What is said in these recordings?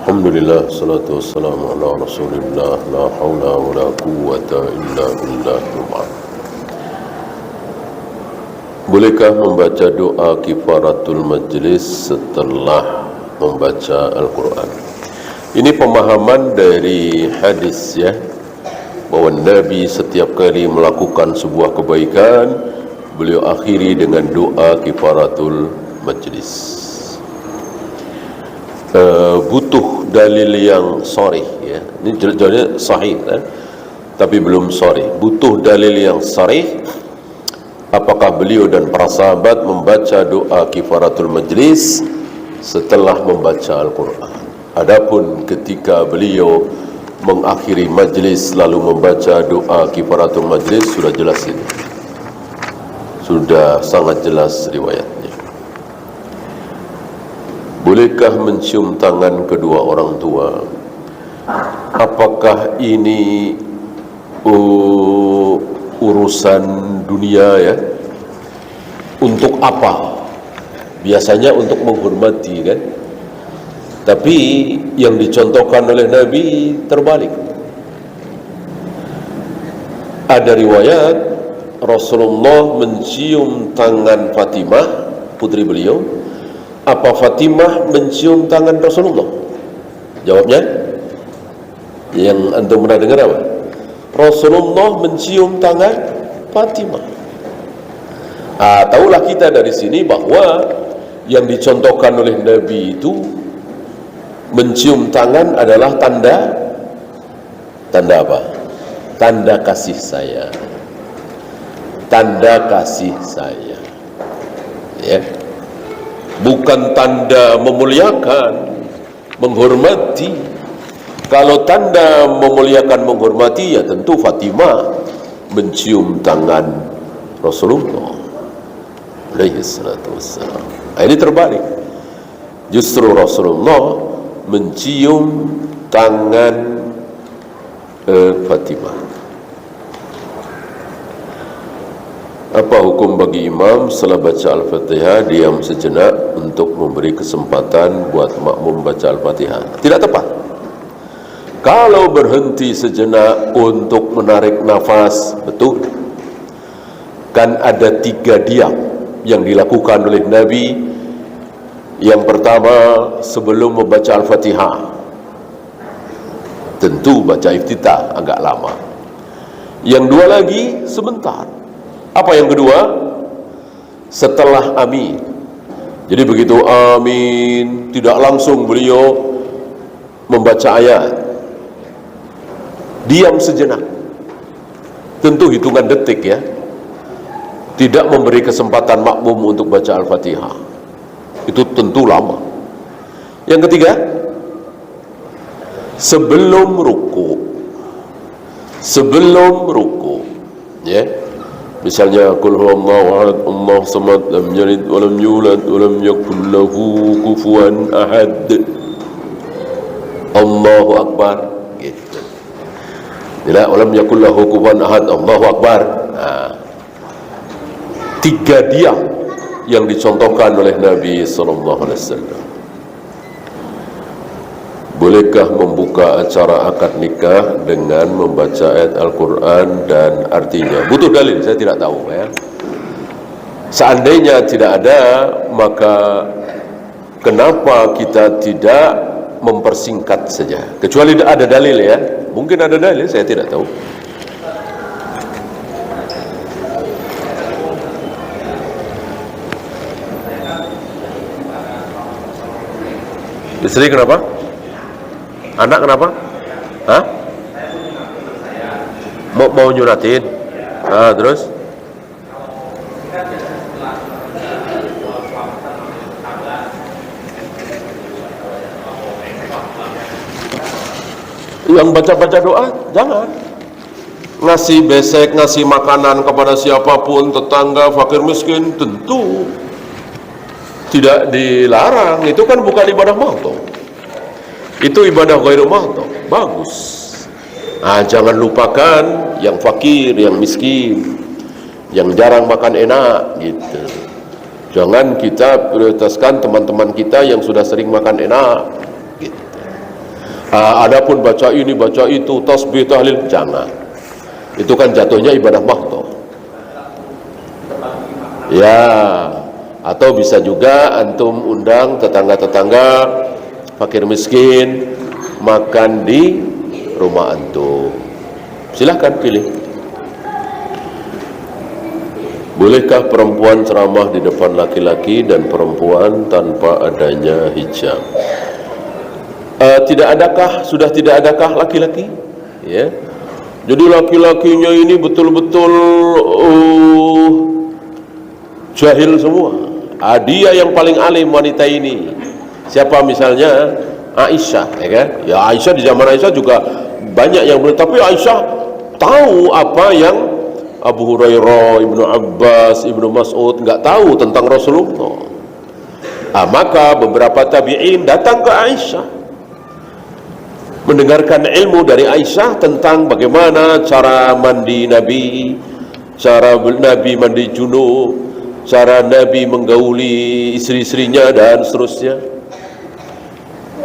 Alhamdulillah, salatu wassalamu ala rasulillah, la hawla wa la quwwata illa billah. Bolehkah membaca doa kifaratul majlis setelah membaca Al-Quran? Ini pemahaman dari hadis ya, bahwa Nabi setiap kali melakukan sebuah kebaikan, beliau akhiri dengan doa kifaratul majlis. Butuh dalil yang sharih ya. Ini jelasnya sahih tapi belum sharih. Butuh dalil yang sharih. Apakah beliau dan para sahabat membaca doa kifaratul majlis setelah membaca Al-Quran? Adapun ketika beliau mengakhiri majlis lalu membaca doa kifaratul majlis, sudah jelas ini. Sudah sangat jelas riwayatnya. Bolehkah mencium tangan kedua orang tua? Apakah ini urusan dunia ya? Untuk apa? Biasanya untuk menghormati kan? Tapi yang dicontohkan oleh Nabi terbalik. Ada riwayat Rasulullah mencium tangan Fatimah, putri beliau. Apa Fatimah mencium tangan Rasulullah? Jawabnya, yang antum pernah dengar apa? Rasulullah mencium tangan Fatimah. Tahulah kita dari sini bahwa yang dicontohkan oleh Nabi itu mencium tangan adalah tanda apa? Tanda kasih sayang. Tanda kasih sayang. Ya. Bukan tanda memuliakan, menghormati. Kalau tanda memuliakan, menghormati, ya tentu Fatimah mencium tangan Rasulullah alaihi salatu wassalam. Ini terbalik. Justru Rasulullah mencium tangan Fatimah. Apa hukum bagi imam setelah baca Al-Fatihah diam sejenak untuk memberi kesempatan buat makmum baca Al-Fatihah? Tidak tepat. Kalau berhenti sejenak untuk menarik nafas, betul. Kan ada 3 diam yang dilakukan oleh Nabi. Yang pertama sebelum membaca Al-Fatihah, tentu baca iftitah agak lama. Yang 2 lagi sebentar. Apa yang kedua? Setelah amin. Jadi begitu amin, tidak langsung beliau membaca ayat. Diam sejenak. Tentu hitungan detik ya. Tidak memberi kesempatan makmum untuk baca Al-Fatihah. Itu tentu lama. Yang ketiga, sebelum ruku. Sebelum ruku. Ya. Misalnya qul huwallahu ahad, Allahu samad, lam yalid wa lam yulad wa lam yakul lahu kufuwan ahad. Allahu akbar gitu. Bila wa lam yakul lahu kufuwan ahad, Allahu akbar. 3 diam yang dicontohkan oleh Nabi sallallahu alaihi wasallam. Bolehkah membuka acara akad nikah dengan membaca ayat Al-Quran dan artinya? Butuh dalil, saya tidak tahu ya. Seandainya tidak ada, maka kenapa kita tidak mempersingkat saja? Kecuali ada dalil ya. Mungkin ada dalil, saya tidak tahu. Istri kenapa? Anak kenapa? Hah? Mau nyuratin? Terus? Yang baca-baca doa, jangan. Ngasih besek, ngasih makanan kepada siapapun, tetangga, fakir miskin, tentu tidak dilarang. Itu kan bukan ibadah mahdoh. Itu ibadah ghairu mahdoh. Bagus. Jangan lupakan yang fakir, yang miskin, yang jarang makan enak gitu. Jangan kita prioritaskan teman-teman kita yang sudah sering makan enak gitu. Adapun baca ini, baca itu, tasbih, tahlil, jangan. Itu kan jatuhnya ibadah mahdoh. Ya, atau bisa juga antum undang tetangga-tetangga fakir miskin makan di rumah antum. Silahkan pilih. Bolehkah perempuan ceramah di depan laki-laki dan perempuan tanpa adanya hijab? Sudah tidak adakah laki-laki? Ya. Jadi laki-lakinya ini betul-betul jahil semua. Dia yang paling alim wanita ini. Siapa misalnya? Aisyah, ya kan? Ya Aisyah, di zaman Aisyah juga banyak yang belum, tapi Aisyah tahu apa yang Abu Hurairah, Ibnu Abbas, Ibnu Mas'ud nggak tahu tentang Rasulullah. Maka beberapa tabi'in datang ke Aisyah mendengarkan ilmu dari Aisyah tentang bagaimana cara mandi Nabi, cara Nabi mandi junub, cara Nabi menggauli istri-istrinya dan seterusnya.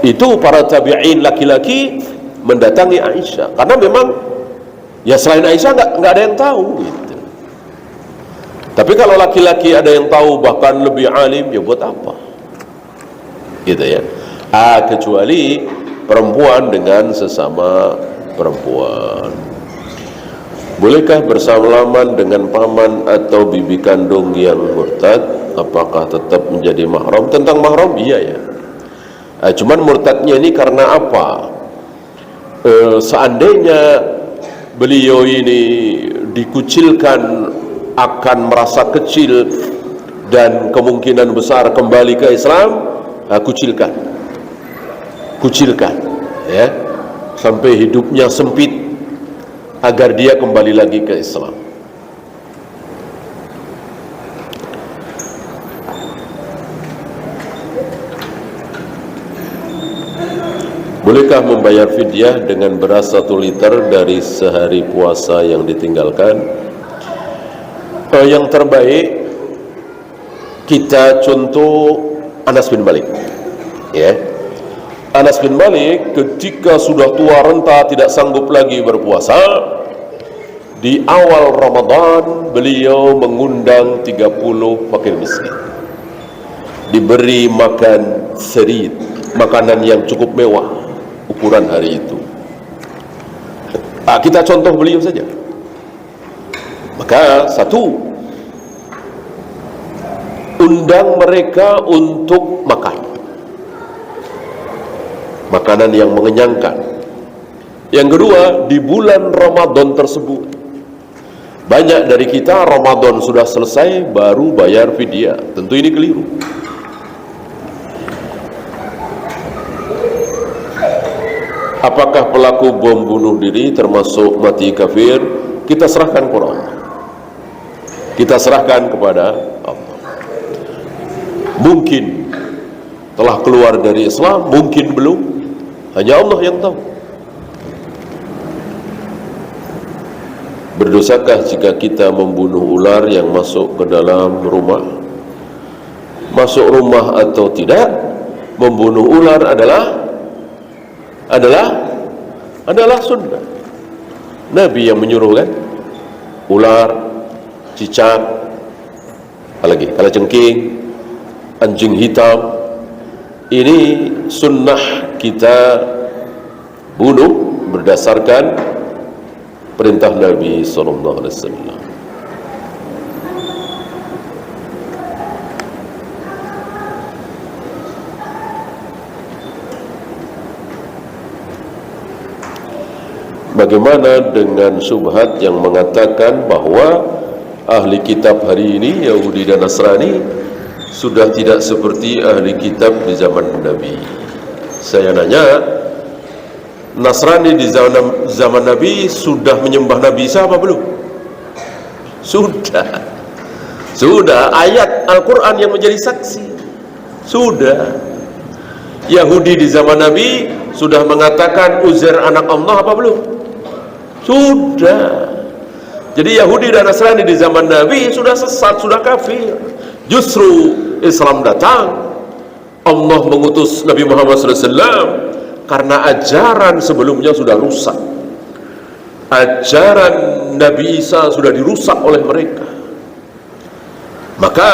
Itu para tabi'in laki-laki mendatangi Aisyah karena memang ya selain Aisyah nggak ada yang tahu gitu. Tapi kalau laki-laki ada yang tahu bahkan lebih alim, ya buat apa gitu ya. Kecuali perempuan dengan sesama perempuan. Bolehkah bersalaman dengan paman atau bibi kandung yang murtad? Apakah tetap menjadi mahram? Tentang mahram, iya ya. Cuman murtadnya ini karena apa? Seandainya beliau ini dikucilkan, akan merasa kecil dan kemungkinan besar kembali ke Islam, kucilkan ya, sampai hidupnya sempit agar dia kembali lagi ke Islam. Bolehkah membayar fidyah dengan beras 1 liter dari sehari puasa yang ditinggalkan? Yang terbaik kita contoh Anas bin Malik ya. Anas bin Malik ketika sudah tua renta tidak sanggup lagi berpuasa, di awal Ramadan beliau mengundang 30 fakir miskin, diberi makan serid, makanan yang cukup mewah ukuran hari itu. Kita contoh beliau saja. Maka satu, undang mereka untuk makan makanan yang mengenyangkan. Yang kedua, di bulan Ramadan tersebut banyak dari kita Ramadan sudah selesai baru bayar fidyah. Tentu ini keliru. Apakah pelaku bom bunuh diri termasuk mati kafir? Kita serahkan kepada Allah. Kita serahkan kepada Allah. Mungkin telah keluar dari Islam, mungkin belum. Hanya Allah yang tahu. Berdosakah jika kita membunuh ular yang masuk ke dalam rumah? Masuk rumah atau tidak, membunuh ular adalah sunnah. Nabi yang menyuruh kan? Ular, cicak, apalagi kalajengking, anjing hitam, ini sunnah kita bunuh berdasarkan perintah Nabi SAW. Bagaimana dengan syubhat yang mengatakan bahwa ahli kitab hari ini, Yahudi dan Nasrani, sudah tidak seperti ahli kitab di zaman Nabi? Saya nanya, Nasrani di zaman Nabi sudah menyembah Nabi Isa apa belum? Sudah. Ayat Al-Quran yang menjadi saksi. Sudah. Yahudi di zaman Nabi sudah mengatakan Uzair anak Allah apa belum? Sudah. Jadi Yahudi dan Nasrani di zaman Nabi sudah sesat, sudah kafir. Justru Islam datang, Allah mengutus Nabi Muhammad SAW Karena ajaran sebelumnya sudah rusak. Ajaran Nabi Isa sudah dirusak oleh mereka. Maka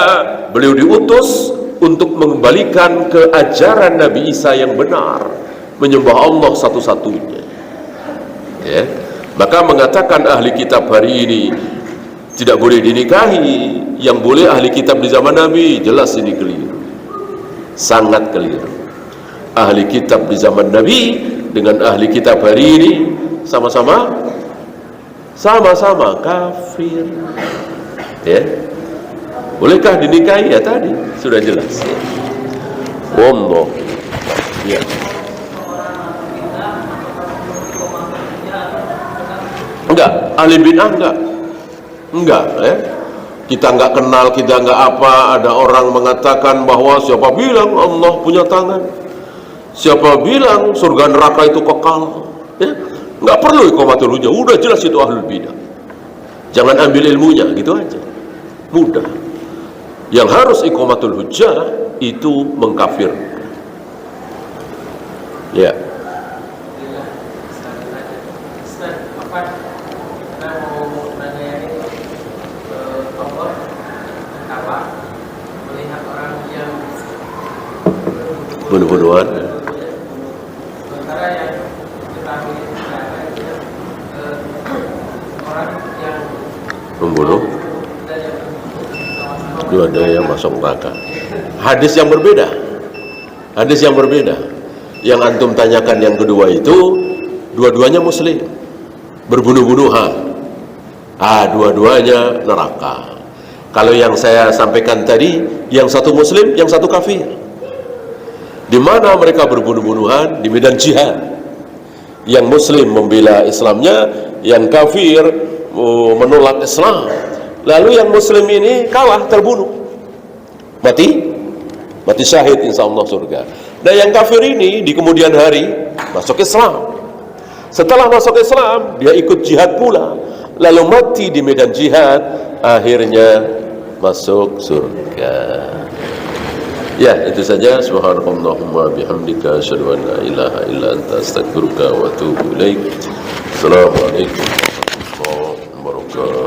beliau diutus untuk mengembalikan ke ajaran Nabi Isa yang benar, menyembah Allah satu-satunya. Ya. Maka mengatakan ahli kitab hari ini tidak boleh dinikahi, yang boleh ahli kitab di zaman Nabi, jelas ini keliru, sangat keliru. Ahli kitab di zaman Nabi dengan ahli kitab hari ini sama-sama kafir. Ya. Bolehkah dinikahi? Ya tadi sudah jelas. Ya. Wallah. Ya. Enggak, ahli bid'ah enggak, ya. Kita enggak kenal, kita enggak apa. Ada orang mengatakan bahwa siapa bilang Allah punya tangan, siapa bilang surga neraka itu kekal, ya. Enggak perlu iqamatul hujjah, udah jelas itu ahlul bid'ah. Jangan ambil ilmunya, gitu aja, mudah. Yang harus iqamatul hujjah itu mengkafir. Ya. Bunuh-bunuhan. Membunuh. Dua-dua yang masuk neraka. Hadis yang berbeda. Hadis yang berbeda. Yang antum tanyakan yang kedua itu, dua-duanya muslim, berbunuh-bunuhan. Dua-duanya neraka. Kalau yang saya sampaikan tadi, yang satu muslim, yang satu kafir. Di mana mereka berbunuh-bunuhan? Di medan jihad. Yang muslim membela Islamnya, yang kafir menolak Islam. Lalu yang muslim ini kalah, terbunuh, mati syahid, insya Allah surga. Dan yang kafir ini di kemudian hari masuk Islam. Setelah masuk Islam, dia ikut jihad pula, lalu mati di medan jihad, akhirnya masuk surga. Ya, itu saja. Subhanallahumma bihamdika asyhadu an la ilaha illa anta astaghfiruka wa atubu ilaik. Assalamualaikum warahmatullahi wabarakatuh.